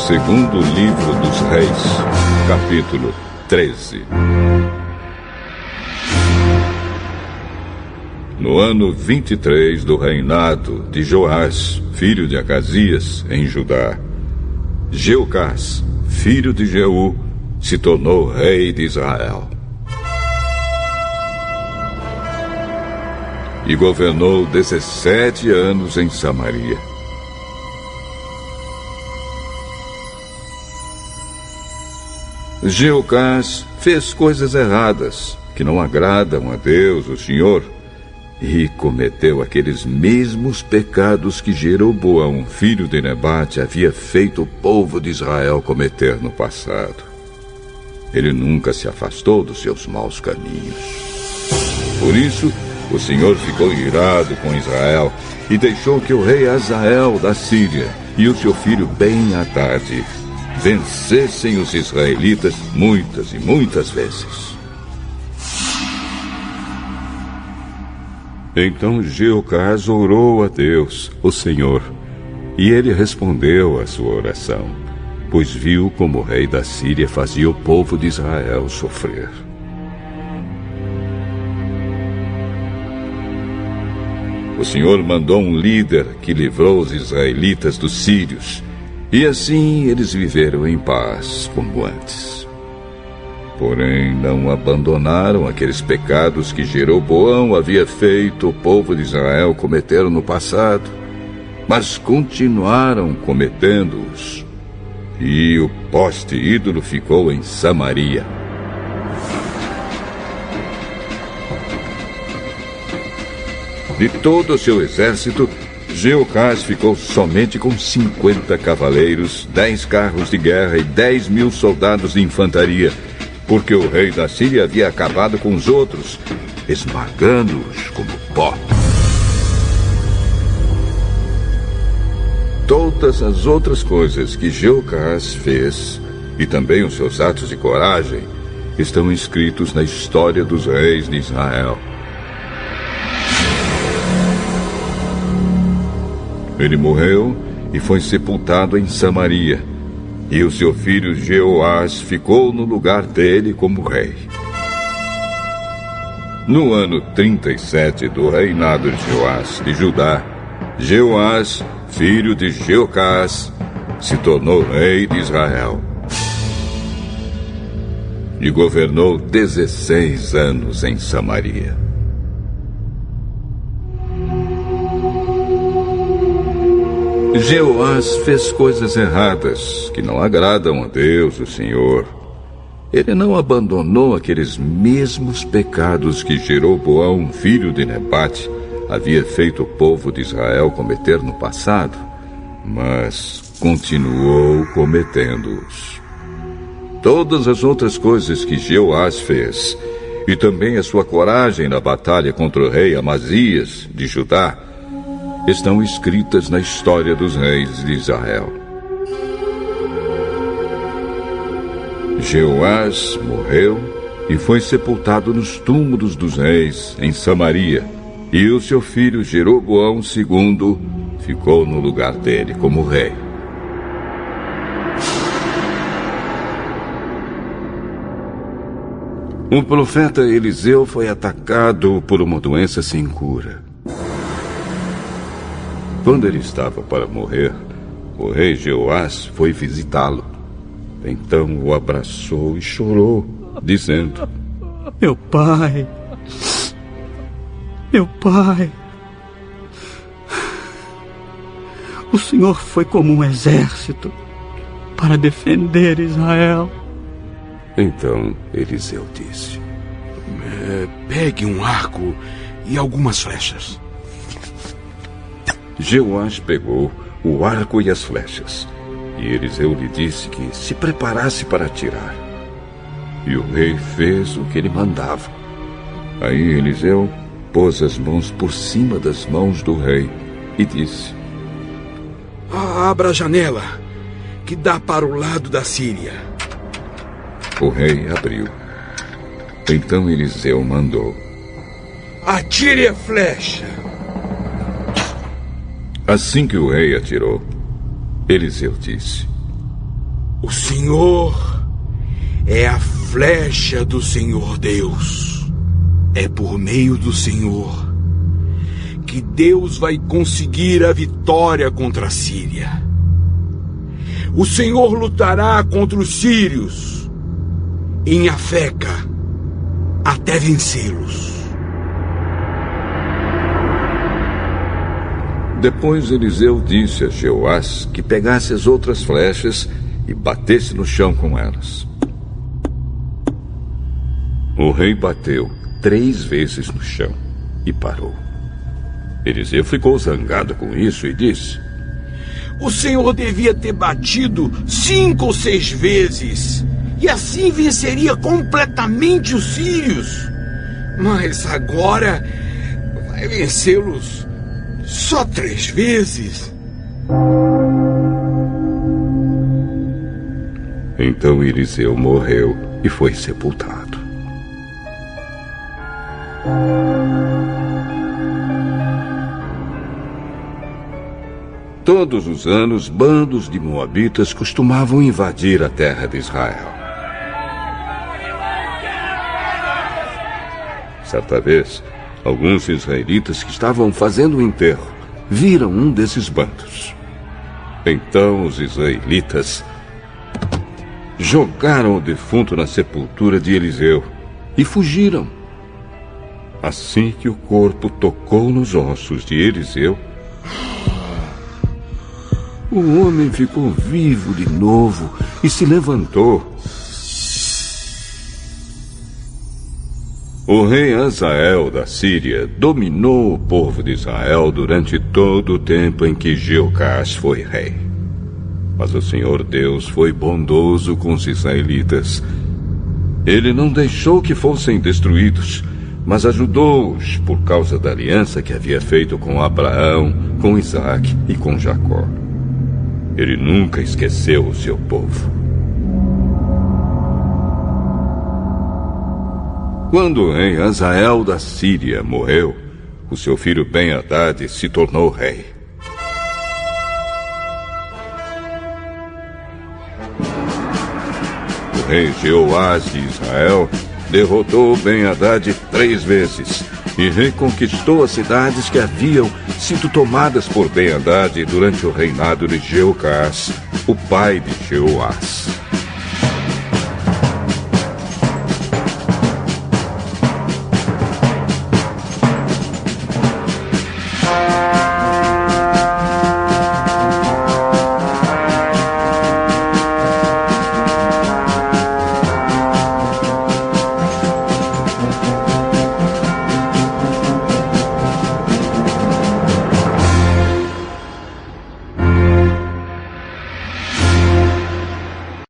Segundo livro dos Reis, capítulo 13. No ano 23 do reinado de Joás, filho de Acasias, em Judá, Jeocás, filho de Jeú, se tornou rei de Israel. E governou 17 anos em Samaria. Jeocás fez coisas erradas, que não agradam a Deus, o Senhor, e cometeu aqueles mesmos pecados que Jeroboão, filho de Nebate, havia feito o povo de Israel cometer no passado. Ele nunca se afastou dos seus maus caminhos. Por isso, o Senhor ficou irado com Israel e deixou que o rei Hazael da Síria e o seu filho Ben-Hadad vencessem os israelitas muitas e muitas vezes. Então Jeocás orou a Deus, o Senhor, e ele respondeu à sua oração, pois viu como o rei da Síria fazia o povo de Israel sofrer. O Senhor mandou um líder que livrou os israelitas dos sírios, e assim eles viveram em paz como antes. Porém, não abandonaram aqueles pecados que Jeroboão havia feito o povo de Israel cometer no passado, mas continuaram cometendo-os. E o poste ídolo ficou em Samaria. De todo o seu exército, Jeocás ficou somente com 50 cavaleiros, 10 carros de guerra e 10.000 soldados de infantaria, porque o rei da Síria havia acabado com os outros, esmagando-os como pó. Todas as outras coisas que Jeocás fez, e também os seus atos de coragem, estão escritos na história dos reis de Israel. Ele morreu e foi sepultado em Samaria, e o seu filho Jeoás ficou no lugar dele como rei. No ano 37 do reinado de Joás de Judá, Jeoás, filho de Jeocás, se tornou rei de Israel. E governou 16 anos em Samaria. Jeoás fez coisas erradas que não agradam a Deus, o Senhor. Ele não abandonou aqueles mesmos pecados que Jeroboão, filho de Nebate, havia feito o povo de Israel cometer no passado, mas continuou cometendo-os. Todas as outras coisas que Jeoás fez, e também a sua coragem na batalha contra o rei Amazias de Judá, estão escritas na história dos reis de Israel. Jeoás morreu e foi sepultado nos túmulos dos reis em Samaria, e o seu filho Jeroboão II ficou no lugar dele como rei. O profeta Eliseu foi atacado por uma doença sem cura. Quando ele estava para morrer, o rei Jeoás foi visitá-lo. Então o abraçou e chorou, dizendo: Meu pai, o Senhor foi como um exército para defender Israel. Então Eliseu disse: Pegue um arco e algumas flechas. Jeoás pegou o arco e as flechas, e Eliseu lhe disse que se preparasse para atirar. E o rei fez o que ele mandava. Aí Eliseu pôs as mãos por cima das mãos do rei e disse: Abra a janela, que dá para o lado da Síria. O rei abriu. Então Eliseu mandou: Atire a flecha. Assim que o rei atirou, Eliseu disse: O Senhor é a flecha do Senhor Deus. É por meio do Senhor que Deus vai conseguir a vitória contra a Síria. O Senhor lutará contra os sírios em Afeca até vencê-los. Depois Eliseu disse a Jeoás que pegasse as outras flechas e batesse no chão com elas. O rei bateu 3 vezes no chão e parou. Eliseu ficou zangado com isso e disse: O Senhor devia ter batido 5 ou 6 vezes, e assim venceria completamente os sírios. Mas agora vai vencê-los só 3 vezes. Então Eliseu morreu e foi sepultado. Todos os anos, bandos de moabitas costumavam invadir a terra de Israel. Certa vez, alguns israelitas que estavam fazendo um enterro viram um desses bandos. Então os israelitas jogaram o defunto na sepultura de Eliseu e fugiram. Assim que o corpo tocou nos ossos de Eliseu, o homem ficou vivo de novo e se levantou. O rei Hazael da Síria dominou o povo de Israel durante todo o tempo em que Jeocás foi rei. Mas o Senhor Deus foi bondoso com os israelitas. Ele não deixou que fossem destruídos, mas ajudou-os por causa da aliança que havia feito com Abraão, com Isaque e com Jacó. Ele nunca esqueceu o seu povo. Quando o rei Hazael da Síria morreu, o seu filho Ben-Hadad se tornou rei. O rei Jeoás de Israel derrotou Ben-Hadad 3 vezes e reconquistou as cidades que haviam sido tomadas por Ben-Hadad durante o reinado de Jeocás, o pai de Jeoás.